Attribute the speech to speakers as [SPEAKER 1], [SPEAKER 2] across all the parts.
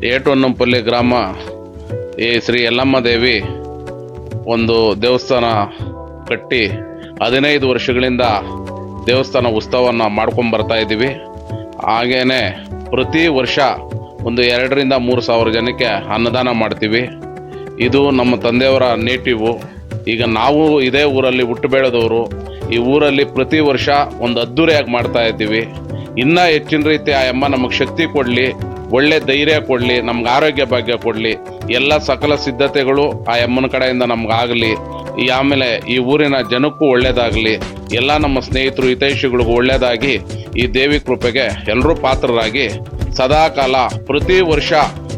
[SPEAKER 1] ಏಟೊನ್ನಂಪಲ್ಲಿ ಗ್ರಾಮ ಈ ಶ್ರೀ ಯಲ್ಲಮ್ಮ ದೇವಿ ಒಂದು ದೇವಸ್ಥಾನ ಕಟ್ಟಿ 15 ವರ್ಷಗಳಿಂದ ದೇವಸ್ಥಾನ ಉತ್ಸವವನ್ನು ಮಾಡ್ಕೊಂಡು ಬರ್ತಾ ಇದ್ದೀವಿ. ಹಾಗೇನೆ ಪ್ರತಿ ವರ್ಷ ಒಂದು 2,000 3 ಸಾವಿರ ಜನಕ್ಕೆ ಅನ್ನದಾನ ಮಾಡ್ತೀವಿ. ಇದು ನಮ್ಮ ತಂದೆಯವರ ನೇಟಿವು. ಈಗ ನಾವು ಇದೇ ಊರಲ್ಲಿ ಹುಟ್ಟು ಬೆಳೆದವರು. ಈ ಊರಲ್ಲಿ ಪ್ರತಿ ವರ್ಷ ಒಂದು ಅದ್ದೂರಿಯಾಗಿ ಮಾಡ್ತಾ ಇದ್ದೀವಿ. ಇನ್ನೂ ಹೆಚ್ಚಿನ ರೀತಿ ಆ ಅಮ್ಮ ನಮಗೆ ಶಕ್ತಿ ಕೊಡಲಿ, ಒಳ್ಳೆ ಧೈರ್ಯ ಕೊಡಲಿ, ನಮ್ಗೆ ಆರೋಗ್ಯ ಭಾಗ್ಯ ಕೊಡಲಿ. ಎಲ್ಲ ಸಕಲ ಸಿದ್ಧತೆಗಳು ಆ ಅಮ್ಮನ ಕಡೆಯಿಂದ ನಮ್ಗಾಗಲಿ. ಆಮೇಲೆ ಈ ಊರಿನ ಜನಕ್ಕೂ ಒಳ್ಳೆಯದಾಗಲಿ, ಎಲ್ಲ ನಮ್ಮ ಸ್ನೇಹಿತರು ಹಿತೈಷಿಗಳಿಗೂ ಒಳ್ಳೆಯದಾಗಿ ಈ ದೇವಿ ಕೃಪೆಗೆ ಎಲ್ಲರೂ ಪಾತ್ರರಾಗಿ ಸದಾಕಾಲ ಪ್ರತಿ ವರ್ಷ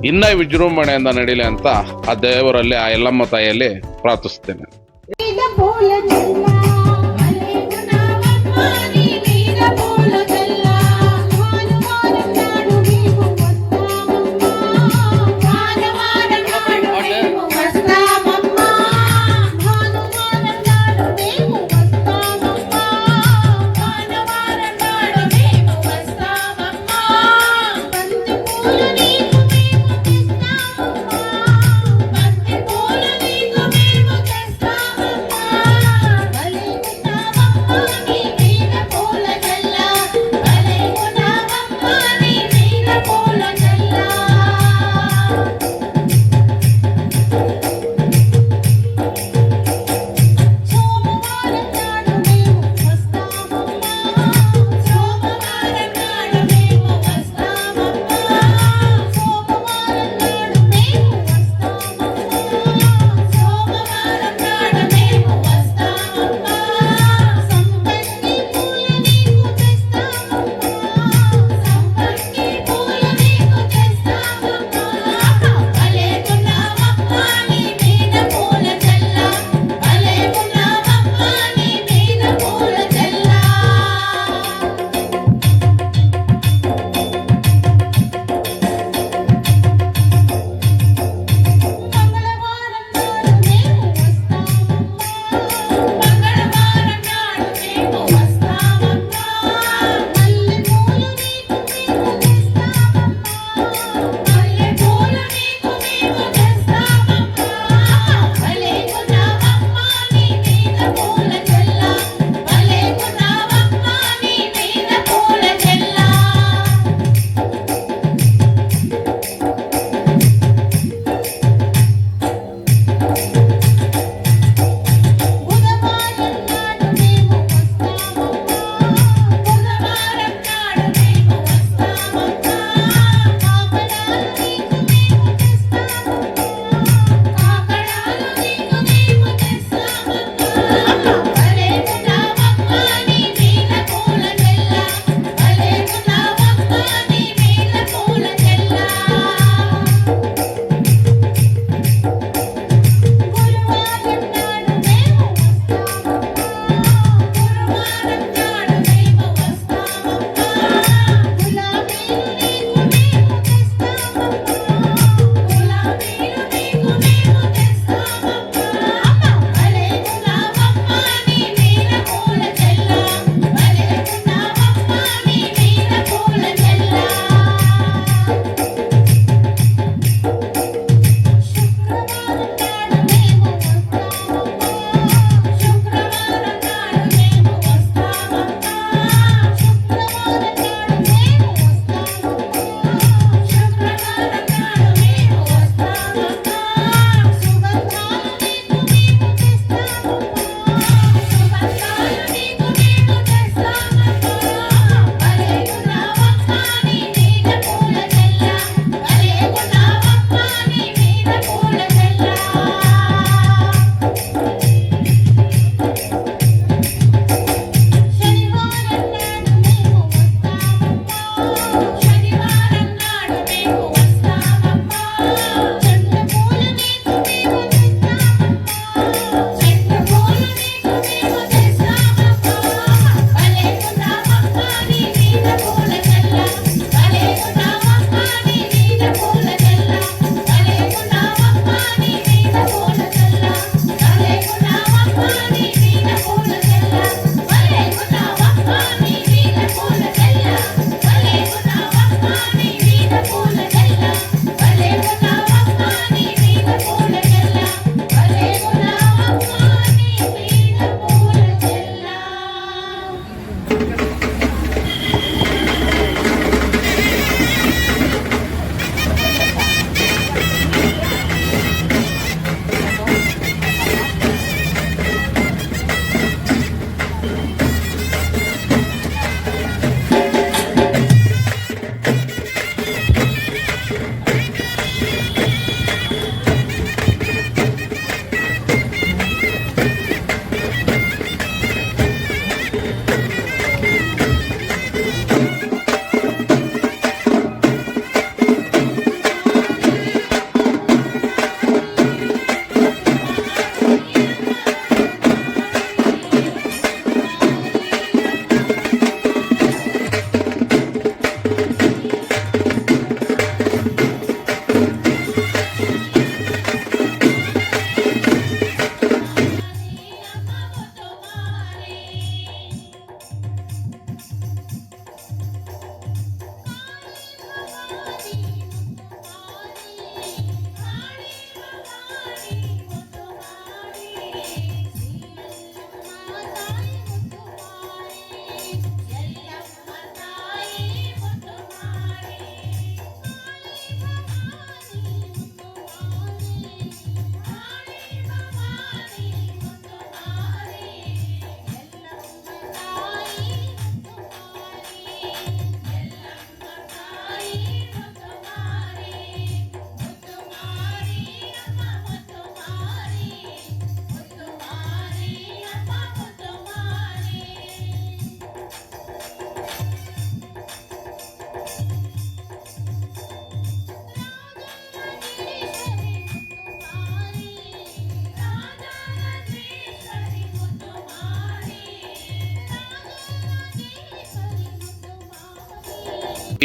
[SPEAKER 1] ಇನ್ನೂ ವಿಜೃಂಭಣೆಯಿಂದ ನಡೀಲಿ ಅಂತ ಆ ದೇವರಲ್ಲಿ, ಆ ಯಲ್ಲಮ್ಮ ತಾಯಿಯಲ್ಲಿ ಪ್ರಾರ್ಥಿಸ್ತೇನೆ.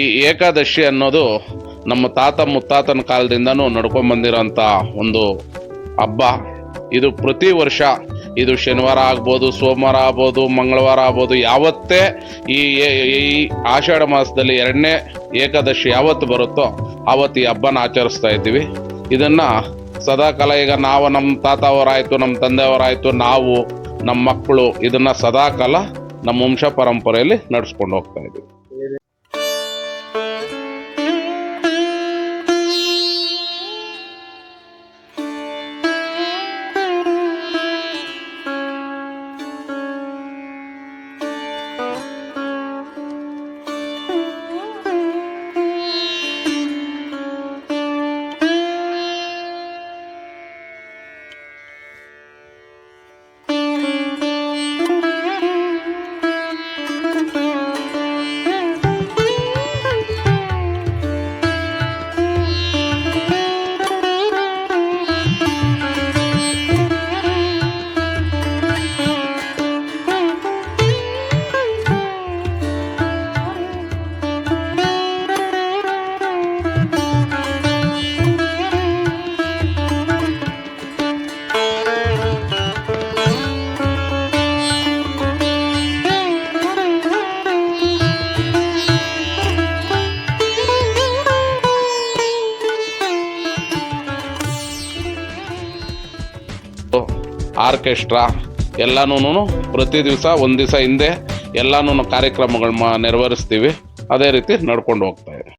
[SPEAKER 1] ಈ ಏಕಾದಶಿ ಅನ್ನೋದು ನಮ್ಮ ತಾತ ಮುತ್ತಾತನ ಕಾಲದಿಂದನೂ ನಡ್ಕೊಂಡ್ಬಂದಿರೋಂಥ ಒಂದು ಹಬ್ಬ. ಇದು ಪ್ರತಿ ವರ್ಷ, ಇದು ಶನಿವಾರ ಆಗ್ಬೋದು, ಸೋಮವಾರ ಆಗ್ಬೋದು, ಮಂಗಳವಾರ ಆಗ್ಬೋದು, ಯಾವತ್ತೇ ಈ ಆಷಾಢ ಮಾಸದಲ್ಲಿ 2ನೇ ಏಕಾದಶಿ ಯಾವತ್ತು ಬರುತ್ತೋ ಆವತ್ತು ಈ ಹಬ್ಬನ ಆಚರಿಸ್ತಾ ಇದ್ದೀವಿ. ಇದನ್ನು ಸದಾಕಾಲ ಈಗ ನಾವು ನಮ್ಮ ತಾತ ಅವರಾಯಿತು, ನಮ್ಮ ತಂದೆಯವರಾಯಿತು, ನಾವು ನಮ್ಮ ಮಕ್ಕಳು ಇದನ್ನು ಸದಾಕಾಲ ನಮ್ಮ ವಂಶ ಪರಂಪರೆಯಲ್ಲಿ ನಡೆಸ್ಕೊಂಡು ಹೋಗ್ತಾ ಇದ್ದೀವಿ. ಆರ್ಕೆಸ್ಟ್ರಾ ಎಲ್ಲನೂ ಪ್ರತಿ ದಿವಸ ಒಂದು ದಿವಸ ಹಿಂದೆ ಎಲ್ಲನೂ ಕಾರ್ಯಕ್ರಮಗಳು ನೆರವೇರಿಸ್ತೀವಿ. ಅದೇ ರೀತಿ ನಡ್ಕೊಂಡು ಹೋಗ್ತಾ ಇದೆ.